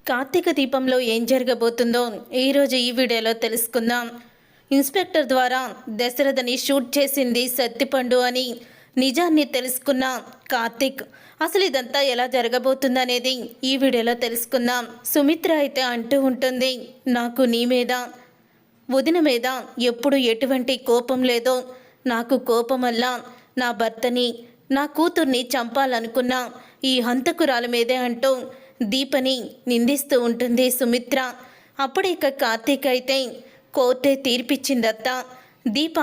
కార్తీక దీపంలో ఏం జరగబోతుందో ఈరోజు ఈ వీడియోలో తెలుసుకుందాం. ఇన్స్పెక్టర్ ద్వారా దశరథని షూట్ చేసింది సత్తిపండు అని నిజాన్ని తెలుసుకున్న కార్తీక్ అసలు ఇదంతా ఎలా జరగబోతుందనేది ఈ వీడియోలో తెలుసుకుందాం. సుమిత్ర అయితే అంటూ ఉంటుంది, నాకు నీ మీద వదిన మీద ఎప్పుడు ఎటువంటి కోపం లేదో, నాకు కోపం వల్ల నా భర్తని నా కూతుర్ని చంపాలనుకున్న ఈ హంతకురాల మీదే అంటూ దీపని నిందిస్తూ ఉంటుంది సుమిత్ర. అప్పుడు ఇక కార్తీక్ అయితే కోర్టే తీర్పిచ్చిందత్త, దీప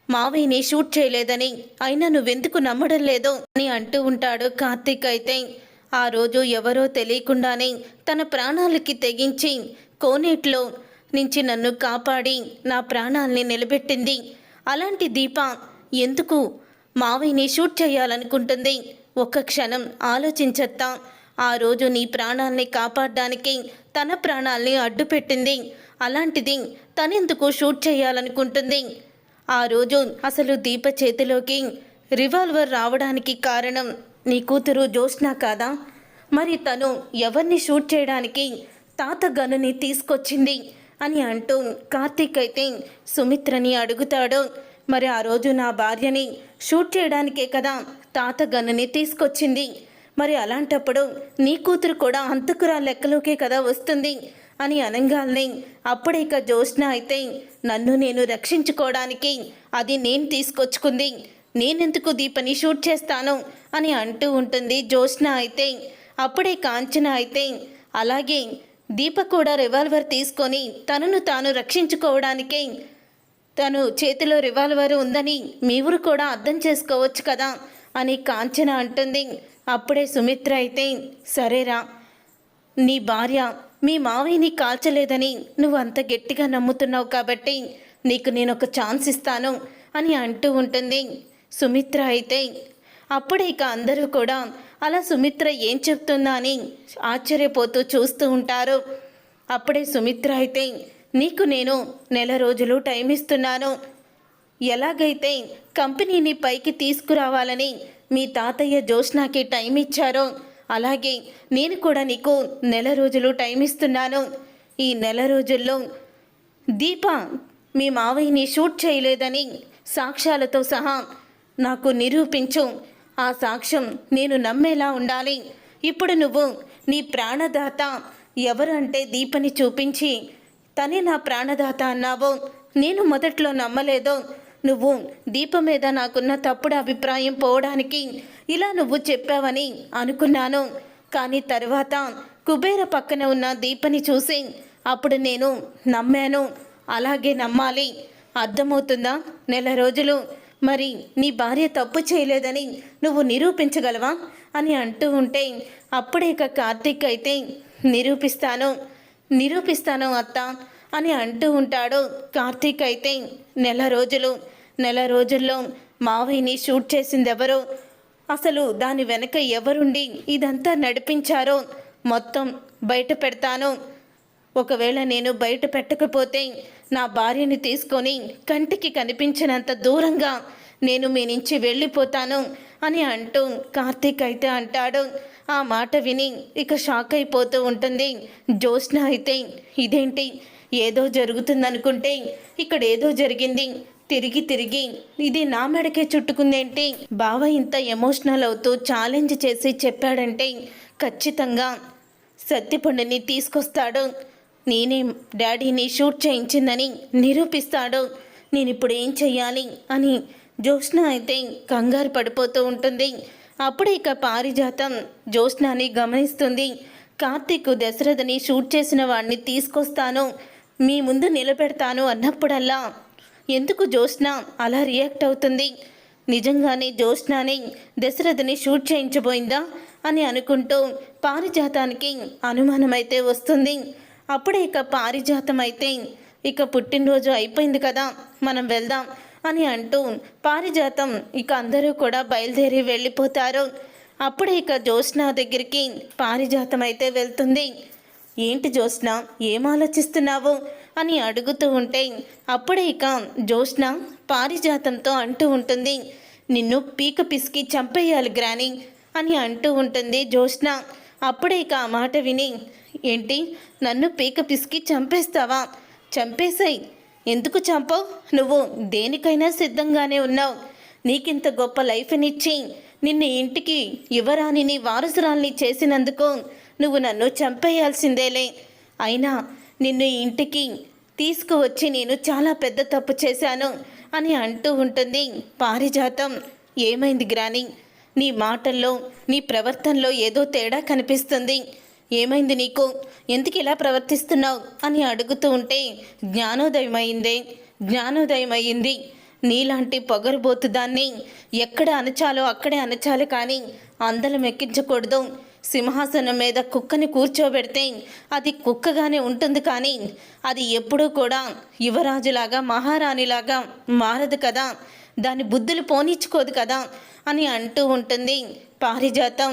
మావయ్యని షూట్ చేయలేదని, అయినా నువ్వెందుకు నమ్మడం లేదో అని అంటూ ఉంటాడు. కార్తీక్ అయితే ఆ రోజు ఎవరో తెలియకుండానే తన ప్రాణాలకి తెగించి కోనేట్లో నుంచి నన్ను కాపాడి నా ప్రాణాల్ని నిలబెట్టింది. అలాంటి దీప ఎందుకు మావయ్యని షూట్ చేయాలనుకుంటుంది? ఒక్క క్షణం ఆలోచించత్తా. ఆ రోజు నీ ప్రాణాల్ని కాపాడడానికి తన ప్రాణాల్ని అడ్డుపెట్టింది. అలాంటిది తనెందుకు షూట్ చేయాలనుకుంటుంది? ఆ రోజు అసలు దీప చేతిలోకి రివాల్వర్ రావడానికి కారణం నీ కూతురు జ్యోత్స్న కాదా? మరి తను ఎవరిని షూట్ చేయడానికి తాత గనుని తీసుకొచ్చింది అని అంటూ కార్తీక్ అయితే సుమిత్రని అడుగుతాడు. మరి ఆ రోజు నా భార్యని షూట్ చేయడానికే కదా తాత గనుని తీసుకొచ్చింది. మరి అలాంటప్పుడు నీ కూతురు కూడా హంతకురా లెక్కలోకే కదా వస్తుంది అని అనంగాల్ని అప్పుడే ఇక జ్యోత్స్న అయితే నన్ను నేను రక్షించుకోవడానికి అది నేను తీసుకొచ్చుకుంది, నేనెందుకు దీపని షూట్ చేస్తాను అని అంటూ ఉంటుంది జ్యోత్స్న అయితే. అప్పుడే కాంచన అయితే అలాగే దీప కూడా రివాల్వర్ తీసుకొని తనను తాను రక్షించుకోవడానికే తను చేతిలో రివాల్వర్ ఉందని మీ ఊరు కూడా అర్థం చేసుకోవచ్చు కదా అని కాంచన అంటుంది. అప్పుడే సుమిత్ర అయితే సరేరా, నీ భార్య మీ మావయ్యని కాల్చలేదని నువ్వు అంత గట్టిగా నమ్ముతున్నావు కాబట్టి నీకు నేను ఒక ఛాన్స్ ఇస్తాను అని అంటూ ఉంటుంది సుమిత్ర అయితే. అప్పుడే ఇక అందరూ కూడా అలా సుమిత్ర ఏం చెప్తుందా అని ఆశ్చర్యపోతూ చూస్తూ ఉంటారు. అప్పుడే సుమిత్ర అయితే నీకు నేను నెల రోజులు టైం ఇస్తున్నాను, ఎలాగైతే కంపెనీని పైకి తీసుకురావాలని మీ తాతయ్య జ్యోత్స్నకి టైం ఇచ్చారో అలాగే నేను కూడా నీకు నెల రోజులు టైం ఇస్తున్నాను. ఈ నెల రోజుల్లో దీప మీ మావయ్యని షూట్ చేయలేదని సాక్ష్యాలతో సహా నాకు నిరూపించు. ఆ సాక్ష్యం నేను నమ్మేలా ఉండాలి. ఇప్పుడు నువ్వు నీ ప్రాణదాత ఎవరు అంటే దీపని చూపించి తనే నా ప్రాణదాత అన్నావో, నేను మొదట్లో నమ్మలేదో. నువ్వు దీప మీద నాకున్న తప్పుడు అభిప్రాయం పోవడానికి ఇలా నువ్వు చెప్పావని అనుకున్నాను. కానీ తర్వాత కుబేర పక్కన ఉన్న దీపని చూసి అప్పుడు నేను నమ్మాను. అలాగే నమ్మాలి, అర్థమవుతుందా? నెల రోజులు మరి నీ భార్య తప్పు చేయలేదని నువ్వు నిరూపించగలవా అని అంటూ ఉంటే అప్పుడే కార్తీక్ అయితే నిరూపిస్తాను అత్త అని అంటూ ఉంటాడు. కార్తీక్ అయితే నెల రోజుల్లో మావయ్యని షూట్ చేసింది ఎవరో, అసలు దాని వెనక ఎవరుండి ఇదంతా నడిపించారో మొత్తం బయట పెడతాను. ఒకవేళ నేను బయట పెట్టకపోతే నా భార్యని తీసుకొని కంటికి కనిపించినంత దూరంగా నేను మీ నుంచి వెళ్ళిపోతాను అని అంటూ కార్తీక్ అయితే అంటాడు. ఆ మాట విని ఇక షాక్ అయిపోతూ ఉంటుంది జ్యోత్స్న అయితే. ఇదేంటి, ఏదో జరుగుతుందనుకుంటే ఇక్కడ ఏదో జరిగింది, తిరిగి ఇది నా మెడకే చుట్టుకుందేంటి? బావ ఇంత ఎమోషనల్ అవుతూ ఛాలెంజ్ చేసి చెప్పాడంటే ఖచ్చితంగా సత్తిపండుని తీసుకొస్తాడు, నేనే డాడీని షూట్ చేయించిందని నిరూపిస్తాడు. నేను ఇప్పుడు ఏం చెయ్యాలి అని జ్యోత్స్న అయితే కంగారు పడిపోతూ ఉంటుంది. అప్పుడే ఇక పారిజాతం జ్యోత్స్నని గమనిస్తుంది. కార్తీక్ దశరథని షూట్ చేసిన వాడిని తీసుకొస్తాను, మీ ముందు నిలబెడతాను అన్నప్పుడల్లా ఎందుకు జ్యోత్స్న అలా రియాక్ట్ అవుతుంది? నిజంగానే జ్యోత్స్నని దశరథని షూట్ చేయించబోయిందా అని అనుకుంటూ పారిజాతానికి అనుమానమైతే వస్తుంది. అప్పుడే ఇక పారిజాతం అయితే ఇక పుట్టినరోజు అయిపోయింది కదా, మనం వెళ్దాం అని అంటూ పారిజాతం ఇక అందరూ కూడా బయలుదేరి వెళ్ళిపోతారు. అప్పుడే ఇక జ్యోత్స్న దగ్గరికి పారిజాతం అయితే వెళ్తుంది. ఏంటి జ్యోత్స్న, ఏం ఆలోచిస్తున్నావు అని అడుగుతూ ఉంటే అప్పుడే ఇక జ్యోత్స్న పారిజాతంతో అంటూ ఉంటుంది, నిన్ను పీక పిసికి చంపేయాలి గ్రాని అని అంటూ ఉంటుంది జ్యోత్స్న. అప్పుడే ఇక ఆ మాట విని, ఏంటి నన్ను పీక పిసికి చంపేస్తావా? చంపేసాయి. ఎందుకు చంపవు? నువ్వు దేనికైనా సిద్ధంగానే ఉన్నావు. నీకింత గొప్ప లైఫ్నిచ్చి నిన్ను ఇంటికి యువరాణిని వారసురాల్ని చేసినందుకు నువ్వు నన్ను చంపేయాల్సిందేలే. అయినా నిన్ను ఇంటికి తీసుకువచ్చి నేను చాలా పెద్ద తప్పు చేశాను అని అంటూ ఉంటుంది పారిజాతం. ఏమైంది గ్రాని? నీ మాటల్లో నీ ప్రవర్తనలో ఏదో తేడా కనిపిస్తుంది. ఏమైంది నీకు? ఎందుకు ఇలా ప్రవర్తిస్తున్నావు అని అడుగుతూ ఉంటే, జ్ఞానోదయమైంది. నీలాంటి పొగరుబోతు దాన్ని ఎక్కడ అణచాలో అక్కడే అణచాలి, కానీ అందలం ఎక్కించకూడదు. సింహాసనం మీద కుక్కని కూర్చోబెడితే అది కుక్కగానే ఉంటుంది, కానీ అది ఎప్పుడూ కూడా యువరాజులాగా మహారాణిలాగా మారదు కదా, దాని బుద్ధులు పోనిచ్చుకోదు కదా అని అంటూ ఉంటుంది పారిజాతం.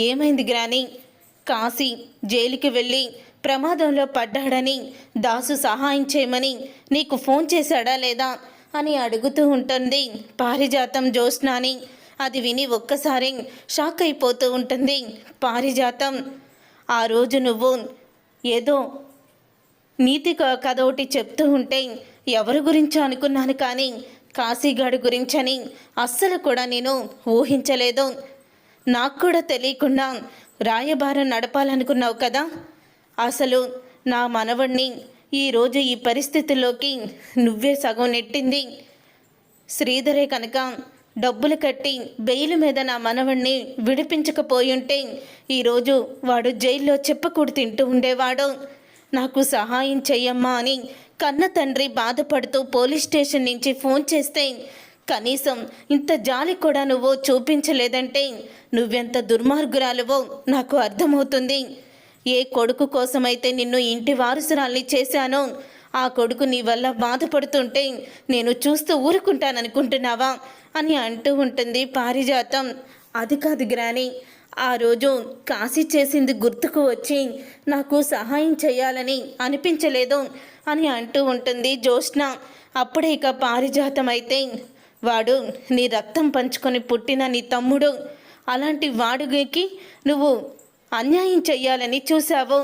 ఏమైంది గ్రాని? కాశీ జైలుకి వెళ్ళి ప్రమాదంలో పడ్డాడని దాసు సహాయం చేయమని నీకు ఫోన్ చేశాడా లేదా అని అడుగుతూ ఉంటుంది పారిజాతం జ్యోత్స్నాని. అది విని ఒక్కసారి షాక్ అయిపోతూ ఉంటుంది పారిజాతం. ఆ రోజు నువ్వు ఏదో నీతి కథ ఒకటి చెప్తూ ఉంటే ఎవరి గురించో అనుకున్నాను, కానీ కాశీగాడి గురించని అస్సలు కూడా నేను ఊహించలేదు. నాకు కూడా తెలియకుండా రాయబారం నడపాలనుకున్నావు కదా. అసలు నా మనవణ్ణి ఈరోజు ఈ పరిస్థితుల్లోకి నువ్వే సగం నెట్టింది. శ్రీధరే కనుక డబ్బులు కట్టి బెయిల్ మీద నా మనవణ్ణి విడిపించకపోయుంటే ఈరోజు వాడు జైల్లో చెప్పకూడు తింటూ ఉండేవాడు. నాకు సహాయం చెయ్యమ్మా అని కన్న తండ్రి బాధపడుతూ పోలీస్ స్టేషన్ నుంచి ఫోన్ చేస్తే కనీసం ఇంత జాలి కూడా నువ్వు చూపించలేదంటే నువ్వెంత దుర్మార్గురాలువో నాకు అర్థమవుతుంది. ఏ కొడుకు కోసమైతే నిన్ను ఇంటి వారసురాల్ని చేశానో ఆ కొడుకు నీ వల్ల బాధపడుతుంటే నేను చూస్తూ ఊరుకుంటాననుకుంటున్నావా అని అంటూ ఉంటుంది పారిజాతం. అది కాదు గ్రాని, ఆ రోజు కాశీ చేసింది గుర్తుకు వచ్చి నాకు సహాయం చేయాలని అనిపించలేదు అని అంటూ ఉంటుంది జ్యోత్స్న. అప్పుడే ఇక పారిజాతం అయితే, వాడు నీ రక్తం పంచుకొని పుట్టిన నీ తమ్ముడు, అలాంటి వాడికి నువ్వు అన్యాయం చెయ్యాలని చూశావు.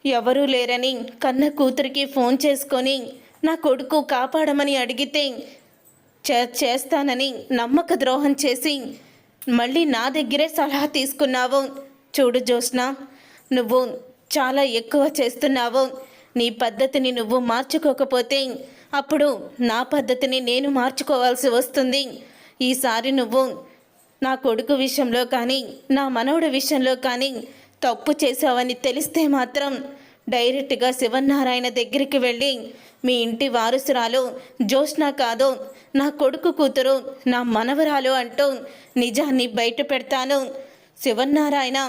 ఎవరూ లేరని కన్న కూతురికి ఫోన్ చేసుకొని నా కొడుకు కాపాడమని అడిగితే చేస్తానని నమ్మక ద్రోహం చేసి మళ్ళీ నా దగ్గరే సలహా తీసుకున్నావు. చూడు జ్యోత్స్న, నువ్వు చాలా ఎక్కువ చేస్తున్నావు. నీ పద్ధతిని నువ్వు మార్చుకోకపోతే అప్పుడు నా పద్ధతిని నేను మార్చుకోవాల్సి వస్తుంది. ఈసారి నువ్వు నా కొడుకు విషయంలో కానీ నా మనవడి విషయంలో కానీ తప్పు చేసావని తెలిస్తే మాత్రం డైరెక్ట్గా శివనారాయణ దగ్గరికి వెళ్ళి మీ ఇంటి వారసురాలు జ్యోత్స్న కాదు, నా కొడుకు కూతురు, నా మనవరాలు అంటూ నిజాన్ని బయట పెడతాను. శివనారాయణ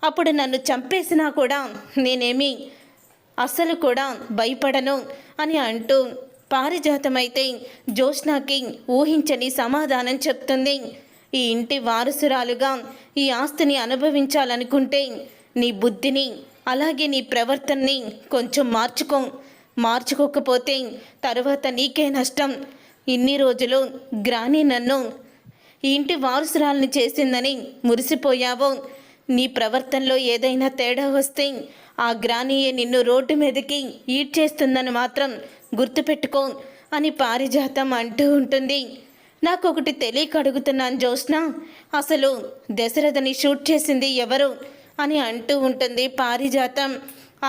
అప్పుడు నన్ను చంపేసినా కూడా నేనేమి అసలు కూడా భయపడను అని అంటూ పారిజాతమైతే జ్యోత్స్నకి ఊహించని సమాధానం చెప్తుంది. ఈ ఇంటి వారసురాలుగా ఈ ఆస్తిని అనుభవించాలనుకుంటే నీ బుద్ధిని అలాగే నీ ప్రవర్తనని కొంచెం మార్చుకోకపోతే తరువాత నీకే నష్టం. ఇన్ని రోజులు గ్రాని నన్ను ఈ ఇంటి వారసురాలని చేసిందని మురిసిపోయావు. నీ ప్రవర్తనలో ఏదైనా తేడా వస్తే ఆ గ్రానియే నిన్ను రోడ్డు మీదకి ఈడ్చేస్తుందని మాత్రం గుర్తుపెట్టుకో అని పారిజాతం అంటూ ఉంటుంది. నాకొకటి తెలియక అడుగుతున్నాను జ్యోత్స్న, అసలు దశరథని షూట్ చేసింది ఎవరు అని అంటూ ఉంటుంది పారిజాతం.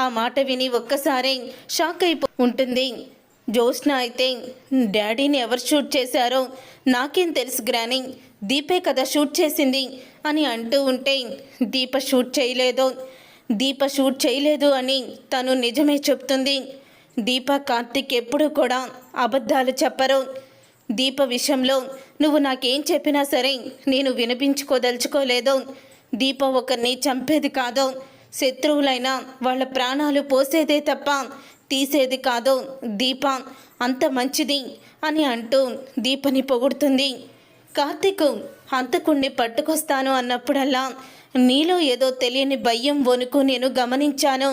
ఆ మాట విని ఒక్కసారి షాక్ ఉంటుంది జ్యోత్స్న. అయితే డాడీని ఎవరు షూట్ చేశారో నాకేం తెలుసు గ్రాని, దీపే కదా షూట్ చేసింది అని అంటూ ఉంటే దీప షూట్ చేయలేదు అని తను నిజమే చెప్తుంది. దీప కార్తిక్ ఎప్పుడూ కూడా అబద్ధాలు చెప్పరు. దీప విషయంలో నువ్వు నాకేం చెప్పినా సరే నేను వినిపించుకోదలుచుకోలేదు. దీప ఒకరిని చంపేది కాదు, శత్రువులైనా వాళ్ళ ప్రాణాలు పోసేదే తప్ప తీసేది కాదు. దీప అంత మంచిది అని అంటూ దీపని పొగుడుతుంది. కార్తీక్ హంతకుణ్ణి పట్టుకొస్తాను అన్నప్పుడల్లా నీలో ఏదో తెలియని భయం వణుకు నేను గమనించాను.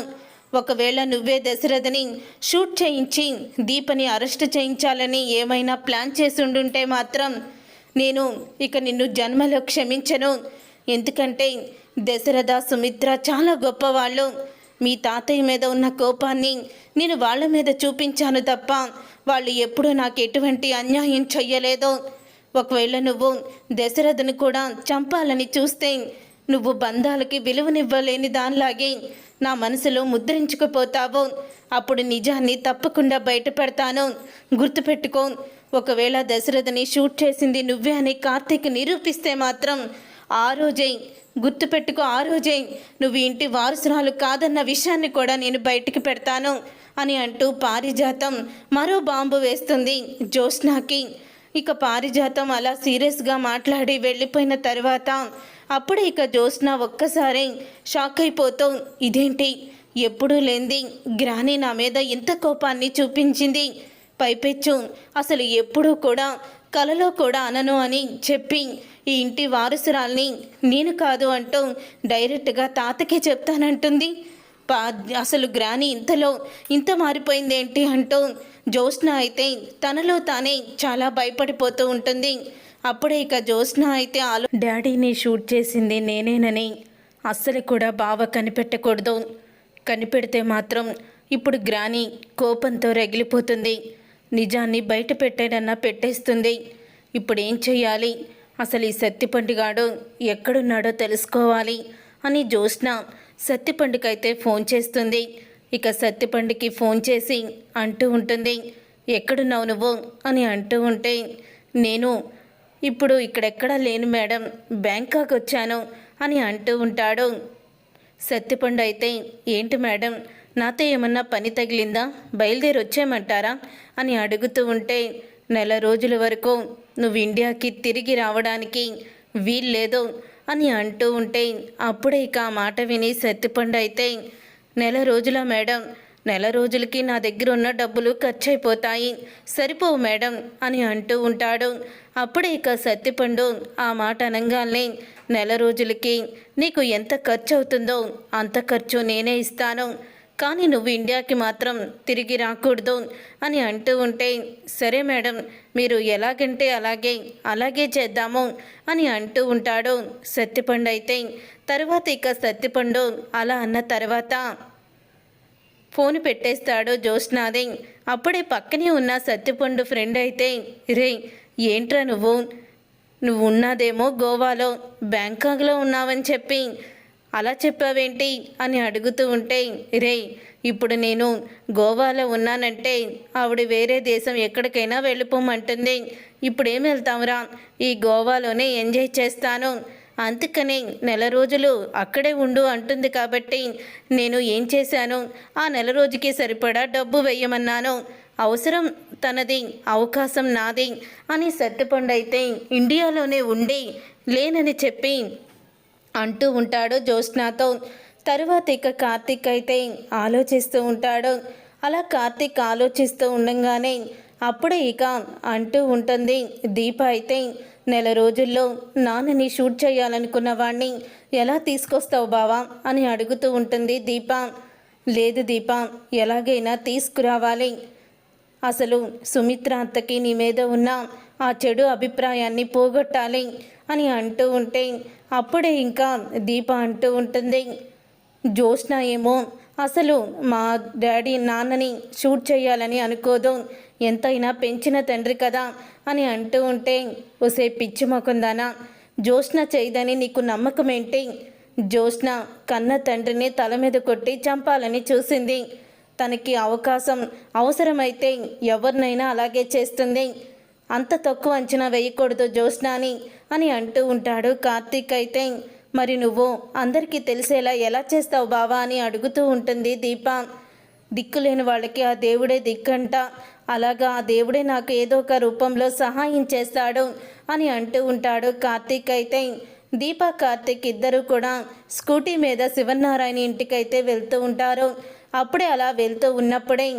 ఒకవేళ నువ్వే దశరథని షూట్ చేయించి దీపని అరెస్ట్ చేయించాలని ఏమైనా ప్లాన్ చేసి ఉండుంటే మాత్రం నేను ఇక నిన్ను జన్మలో క్షమించను. ఎందుకంటే దశరథ సుమిత్ర చాలా గొప్పవాళ్ళు. మీ తాతయ్య మీద ఉన్న కోపాన్ని నేను వాళ్ళ మీద చూపించాను తప్ప వాళ్ళు ఎప్పుడూ నాకు ఎటువంటి అన్యాయం చెయ్యలేదు. ఒకవేళ నువ్వు దశరథను కూడా చంపాలని చూస్తే నువ్వు బంధాలకి విలువనివ్వలేని దానిలాగే నా మనసులో ముద్రించుకుపోతావు. అప్పుడు నిజాన్ని తప్పకుండా బయట పెడతాను. గుర్తుపెట్టుకో, ఒకవేళ దశరథని షూట్ చేసింది నువ్వే అని కార్తీక్ నిరూపిస్తే మాత్రం ఆ రోజే గుర్తుపెట్టుకో, ఆ రోజే నువ్వు ఇంటి వారసురాలు కాదన్న విషయాన్ని కూడా నేను బయటికి పెడతాను అని అంటూ పారిజాతం మరో బాంబు వేస్తుంది జ్యోత్స్నాకి. ఇక పారిజాతం అలా సీరియస్గా మాట్లాడి వెళ్ళిపోయిన తర్వాత అప్పుడే ఇక జ్యోత్స్న ఒక్కసారి షాక్ అయిపోతూ, ఇదేంటి ఎప్పుడూ లేంది గ్రాని నా మీద ఇంత కోపాన్ని చూపించింది, పైపెచ్చు అసలు ఎప్పుడూ కూడా కలలో కూడా అనను అని చెప్పి ఈ ఇంటి వారసురాల్ని నేను కాదు అంటూ డైరెక్ట్గా తాతకే చెప్తానంటుంది. అసలు గ్రాని ఇంత మారిపోయిందేంటి అంటూ జ్యోత్స్న అయితే తనలో తానే చాలా భయపడిపోతూ ఉంటుంది. అప్పుడే ఇక జ్యోత్స్న అయితే డాడీని షూట్ చేసింది నేనేనని అస్సలు కూడా బావ కనిపెట్టకూడదు, కనిపెడితే మాత్రం ఇప్పుడు గ్రాని కోపంతో రగిలిపోతుంది, నిజాన్ని బయట పెట్టేడన్నా పెట్టేస్తుంది. ఇప్పుడు ఏం చెయ్యాలి, అసలు ఈ సత్తిపండుగాడు ఎక్కడున్నాడో తెలుసుకోవాలి అని జ్యోత్స్న సత్తిపండుకైతే ఫోన్ చేస్తుంది. ఇక సత్తిపండుకి ఫోన్ చేసి అంటూ ఉంటుంది, ఎక్కడున్నావు నువ్వు అని అంటూ ఉంటే, నేను ఇప్పుడు ఇక్కడెక్కడా లేను మేడం, బ్యాంకాక్ వచ్చాను అని అంటూ ఉంటాడు. సత్తిపండు అయితే, ఏంటి మేడం నాతో ఏమన్నా పని తగిలిందా, బయలుదేరి వచ్చేయమంటారా అని అడుగుతూ ఉంటే, నెల రోజుల వరకు నువ్వు ఇండియాకి తిరిగి రావడానికి వీల్లేదు అని అంటూ ఉంటే, అప్పుడే ఇక ఆ మాట విని సత్తిపండు అయితే, నెల రోజుల మేడం, నెల రోజులకి నా దగ్గర ఉన్న డబ్బులు ఖర్చు అయిపోతాయి, సరిపోవు మేడం అని అంటూ ఉంటాడు. అప్పుడే ఇక సత్తిపండు ఆ మాట అనగానే, నెల రోజులకి నీకు ఎంత ఖర్చు అవుతుందో అంత ఖర్చు నేనే ఇస్తాను, కానీ నువ్వు ఇండియాకి మాత్రం తిరిగి రాకూడదు అని అంటూ ఉంటే, సరే మేడం మీరు ఎలాగంటే అలాగే చేద్దాము అని అంటూ ఉంటాడు సత్తిపండు అయితే. తర్వాత ఇక సత్తిపండు అలా అన్న తర్వాత ఫోన్ పెట్టేస్తాడు జ్యోత్స్నాది. అప్పుడే పక్కనే ఉన్న సత్తిపండు ఫ్రెండ్ అయితే, రే ఏంట్రా నువ్వు ఉన్నదేమో గోవాలో, బ్యాంకాక్లో ఉన్నావని చెప్పి అలా చెప్పావేంటి అని అడుగుతూ ఉంటే, రే ఇప్పుడు నేను గోవాలో ఉన్నానంటే ఆవిడ వేరే దేశం ఎక్కడికైనా వెళ్ళిపోమంటుంది, ఇప్పుడేం వెళ్తాంరా, ఈ గోవాలోనే ఎంజాయ్ చేస్తాను, అందుకనే నెల రోజులు అక్కడే ఉండు అంటుంది కాబట్టి నేను ఏం చేశాను, ఆ నెల రోజుకి సరిపడా డబ్బు వేయమన్నాను, అవసరం తనది అవకాశం నాది అని సత్తిపండు అయితే ఇండియాలోనే ఉండి లేనని చెప్పి అంటూ ఉంటాడు జ్యోత్స్నాతో. తరువాత ఇక కార్తీక్ అయితే ఆలోచిస్తూ ఉంటాడు. అలా కార్తీక్ ఆలోచిస్తూ ఉండగానే అప్పుడే ఇక అంటూ ఉంటుంది దీప అయితే, నెల రోజుల్లో నాన్నని షూట్ చేయాలనుకున్న వాడిని ఎలా తీసుకొస్తావు బావా అని అడుగుతూ ఉంటుంది దీప. లేదు దీప, ఎలాగైనా తీసుకురావాలి, అసలు సుమిత్ర అత్తకి నీ మీద ఉన్న ఆ చెడు అభిప్రాయాన్ని పోగొట్టాలి అని అంటూ ఉంటే, అప్పుడే ఇంకా దీప అంటూ ఉంటుంది, జ్యోత్స్న ఏమో అసలు మా డాడీ నాన్నని షూట్ చేయాలని అనుకోదు, ఎంతైనా పెంచిన తండ్రి కదా అని అంటూ ఉంటే, ఒసే పిచ్చి మొకుందానా, జ్యోత్స్న చేయదని నీకు నమ్మకం ఏంటి, జ్యోత్స్న కన్న తండ్రిని తల మీద కొట్టి చంపాలని చూసింది, తనకి అవసరమైతే ఎవరినైనా అలాగే చేస్తుంది, అంత తక్కువ అంచనా వేయకూడదు జ్యోత్స్నాని అని అంటూ ఉంటాడు కార్తీక్ అయితే. మరి నువ్వు అందరికీ తెలిసేలా ఎలా చేస్తావు బావా అని అడుగుతూ ఉంటుంది దీప. దిక్కులేని వాళ్ళకి ఆ దేవుడే దిక్కంట, అలాగా ఆ దేవుడే నాకు ఏదో ఒక రూపంలో సహాయం చేస్తాడు అని అంటూ ఉంటాడు కార్తీక్ అయితే. దీప కార్తీక్ ఇద్దరు కూడా స్కూటీ మీద శివనారాయణ ఇంటికైతే వెళ్తూ ఉంటారు. అప్పుడే అలా వెళ్తూ ఉన్నప్పుడే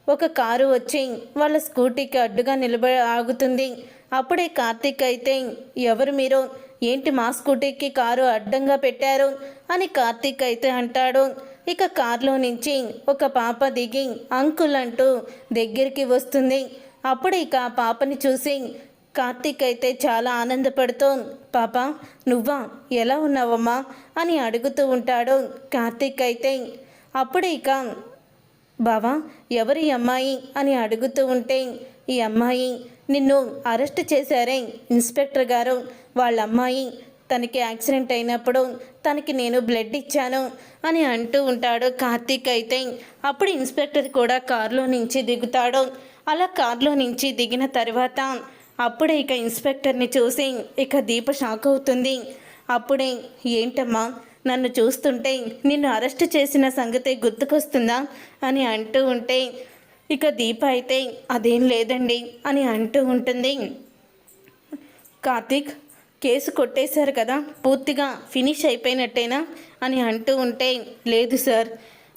ఒక కారు వచ్చి వాళ్ళ స్కూటీకి అడ్డుగా ఆగుతుంది. అప్పుడే కార్తీక్ అయితే, ఎవరు మీరు, ఏంటి మా స్కూటీకి కారు అడ్డంగా పెట్టారు అని కార్తీక్ అయితే అంటాడు. ఇక కారులో నుంచి ఒక పాప దిగి అంకుల్ అంటూ దగ్గరికి వస్తుంది. అప్పుడు ఇక ఆ పాపని చూసి, కార్తీక్ అయితే చాలా ఆనందపడుతూ పాప నువ్వా ఎలా ఉన్నావమ్మా అని అడుగుతూ ఉంటాడు. కార్తీక్ అయితే అప్పుడే ఇక బావా ఎవరు ఈ అమ్మాయి అని అడుగుతూ ఉంటే ఈ అమ్మాయి నిన్ను అరెస్ట్ చేశారే ఇన్స్పెక్టర్ గారు, వాళ్ళ అమ్మాయి, తనకి యాక్సిడెంట్ అయినప్పుడు తనకి నేను బ్లడ్ ఇచ్చాను అని అంటూ ఉంటాడు కార్తీక్ అయితే. అప్పుడు ఇన్స్పెక్టర్ కూడా కారులో నుంచి దిగుతాడు. అలా కారులో నుంచి దిగిన తర్వాత అప్పుడే ఇక ఇన్స్పెక్టర్ని చూసి ఇక దీప షాక్ అవుతుంది. అప్పుడే ఏంటమ్మా నన్ను చూస్తుంటే నిన్ను అరెస్ట్ చేసిన సంగతి గుర్తుకొస్తుందా అని అంటూ ఉంటే ఇక దీప అయితే అదేం లేదండి అని అంటూ ఉంటుంది. కార్తీక్ కేసు కొట్టేశారు కదా, పూర్తిగా ఫినిష్ అయిపోయినట్టేనా అని అంటూ ఉంటే లేదు సార్,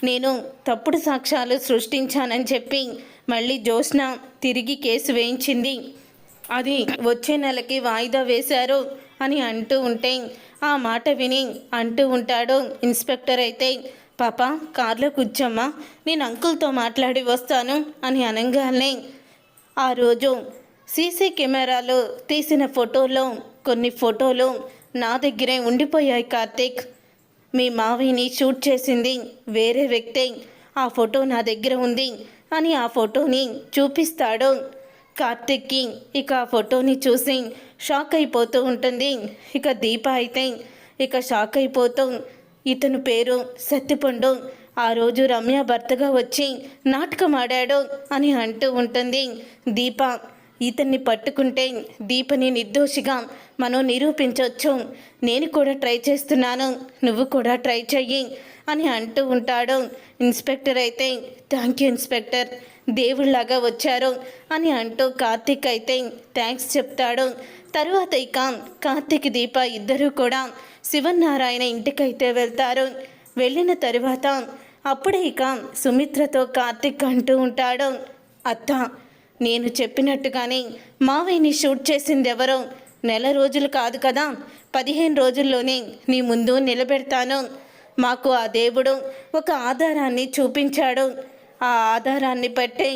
నేను తప్పుడు సాక్ష్యాలు సృష్టించానని చెప్పి మళ్ళీ జోష్న తిరిగి కేసు వేయించింది, అది వచ్చే నెలకి వాయిదా వేశారు అని అంటూ ఉంటే ఆ మాట విని అంటూ ఉంటాడు ఇన్స్పెక్టర్ అయితే పాప కార్లో కూర్చోమ్మా, నేను అంకుల్తో మాట్లాడి వస్తాను అని అనగానే ఆ రోజు సీసీ కెమెరాలో తీసిన ఫోటోలో కొన్ని ఫోటోలు నా దగ్గరే ఉండిపోయాయి కార్తీక్. మీ మావిని షూట్ చేసింది వేరే వ్యక్తే, ఆ ఫోటో నా దగ్గర ఉంది అని ఆ ఫోటోని చూపిస్తాడు కార్తీక్కి. ఇక ఆ ఫోటోని చూసి షాక్ అయిపోతూ ఉంటుంది. ఇక దీప అయితే ఇక షాక్ అయిపోతూ ఇతని పేరు సత్తిపండు, ఆ రోజు రమ్య భర్తగా వచ్చి నాటకం ఆడాడు అని అంటూ ఉంటుంది. దీప ఇతన్ని పట్టుకుంటే దీపని నిర్దోషిగా మనం నిరూపించవచ్చు, నేను కూడా ట్రై చేస్తున్నాను, నువ్వు కూడా ట్రై చెయ్యి అని అంటూ ఉంటాడు. ఇన్స్పెక్టర్ అయితే థ్యాంక్ యూ ఇన్స్పెక్టర్, దేవుళ్ళలాగా వచ్చారు అని అంటూ కార్తీక్ అయితే థ్యాంక్స్ చెప్తాడు. తరువాత ఇక కార్తీక్ దీప ఇద్దరూ కూడా శివనారాయణ ఇంటికైతే వెళ్తారు. వెళ్ళిన తరువాత అప్పుడే ఇక సుమిత్రతో కార్తీక్ అంటూ ఉంటాడు అత్త, నేను చెప్పినట్టుగానే మావయ్యని షూట్ చేసింది ఎవరో నెల రోజులు కాదు కదా, 15 రోజుల్లోనే నీ ముందు నిలబెడతాను. మాకు ఆ దేవుడు ఒక ఆధారాన్ని చూపించాడు, ఆ ఆధారాన్ని బట్టే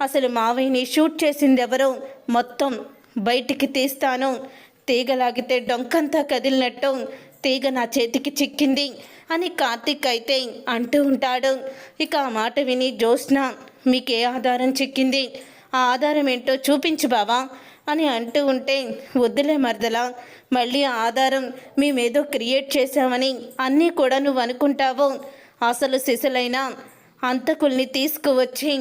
అసలు మావయ్యని షూట్ చేసింది ఎవరో మొత్తం బయటికి తీస్తాను. తీగలాగితే డొంకంతా కదిలినట్టు తీగ నా చేతికి చిక్కింది అని కార్తీక్ అయితే అంటూ ఉంటాడు. ఇక ఆ మాట విని జోష్న మీకే ఆధారం చిక్కింది, ఆ ఆధారం ఏంటో చూపించు బావా అని అంటూ ఉంటే వద్దులే మరదలా, మళ్ళీ ఆ ఆధారం మేమేదో క్రియేట్ చేసామని అన్నీ కూడా నువ్వు అనుకుంటావు. అసలు సిసలైన అంతకుల్ని తీసుకువచ్చి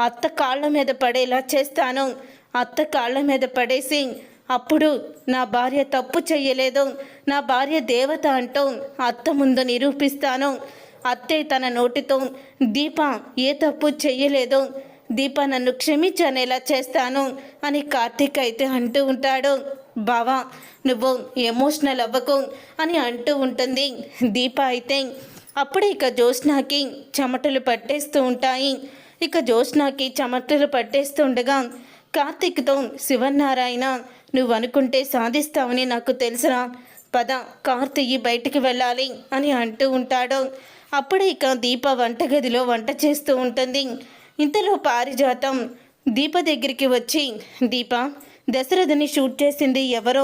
అత్త కాళ్ళ మీద పడేలా చేస్తాను, అత్త కాళ్ళ మీద పడేసి అప్పుడు నా భార్య తప్పు చెయ్యలేదు, నా భార్య దేవత అంటూ అత్త ముందు నిరూపిస్తాను. అత్తే తన నోటితో దీప ఏ తప్పు చెయ్యలేదు, దీప నన్ను క్షమించనేలా చేస్తాను అని కార్తీక్ అయితే అంటూ ఉంటాడు. బావా నువ్వు ఎమోషనల్ అవ్వకు అని అంటూ ఉంటుంది దీప అయితే. అప్పుడే ఇక జోష్నాకి చెమటలు పట్టేస్తూ ఉంటాయి. ఇక జోష్నాకి చెమటలు పట్టేస్తుండగా కార్తీక్తో శివనారాయణ నువ్వు అనుకుంటే సాధిస్తావని నాకు తెలుసురా, పద కార్తీక్ బయటికి వెళ్ళాలి అని అంటూ ఉంటాడు. అప్పుడే ఇక దీప వంటగదిలో వంట చేస్తూ ఉంటుంది. ఇంతలో పారిజాతం దీప దగ్గరికి వచ్చి దీప దశరథని షూట్ చేసింది ఎవరో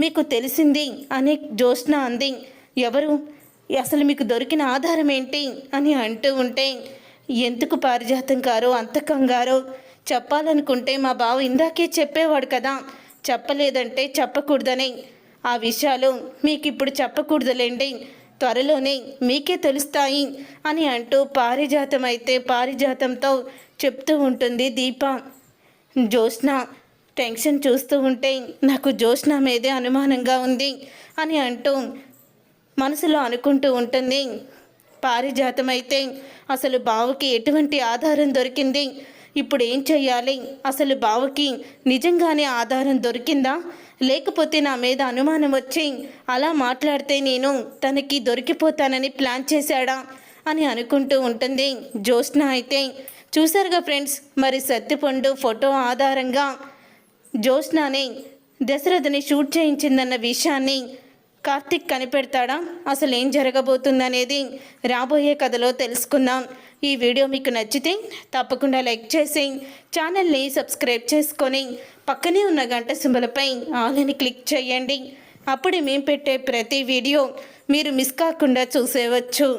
మీకు తెలిసింది అని జోష్న అంది. ఎవరు, అసలు మీకు దొరికిన ఆధారం ఏంటి అని అంటూ ఉంటే ఎందుకు పారిజాతం గారు అంత కంగారు, చెప్పాలనుకుంటే మా బావ ఇందాకే చెప్పేవాడు కదా, చెప్పలేదంటే చెప్పకూడదని, ఆ విషయాలు మీకు ఇప్పుడు చెప్పకూడదులేండి, త్వరలోనే మీకే తెలుస్తాయి అని అంటూ పారిజాతం అయితే పారిజాతంతో చెప్తూ ఉంటుంది దీప. జోష్న టెన్షన్ చూస్తూ ఉంటే నాకు జోష్న మీదే అనుమానంగా ఉంది అని అంటూ మనసులో అనుకుంటూ ఉంటుంది. పారిజాతం అయితే అసలు బావకి ఎటువంటి ఆధారం దొరికింది, ఇప్పుడు ఏం చెయ్యాలి, అసలు బావకి నిజంగానే ఆధారం దొరికిందా, లేకపోతే నా మీద అనుమానం వచ్చి అలా మాట్లాడితే నేను తనకి దొరికిపోతానని ప్లాన్ చేశాడా అని అనుకుంటూ ఉంటుంది జోష్న అయితే. చూసారుగా ఫ్రెండ్స్, మరి సత్తిపండు ఫోటో ఆధారంగా జోష్నాని దశరథని షూట్ చేయించిందన్న విషయాన్ని కార్తీక్ కనిపెడతాడా, అసలు ఏం జరగబోతుందనేది రాబోయే కథలో తెలుసుకుందాం. ఈ వీడియో మీకు నచ్చితే తప్పకుండా లైక్ చేసి ఛానల్ని సబ్స్క్రైబ్ చేసుకొని పక్కనే ఉన్న గంట సింబలపై ఆల్ అని క్లిక్ చేయండి. అప్పుడే మేము పెట్టే ప్రతి వీడియో మీరు మిస్ కాకుండా చూసేవచ్చు.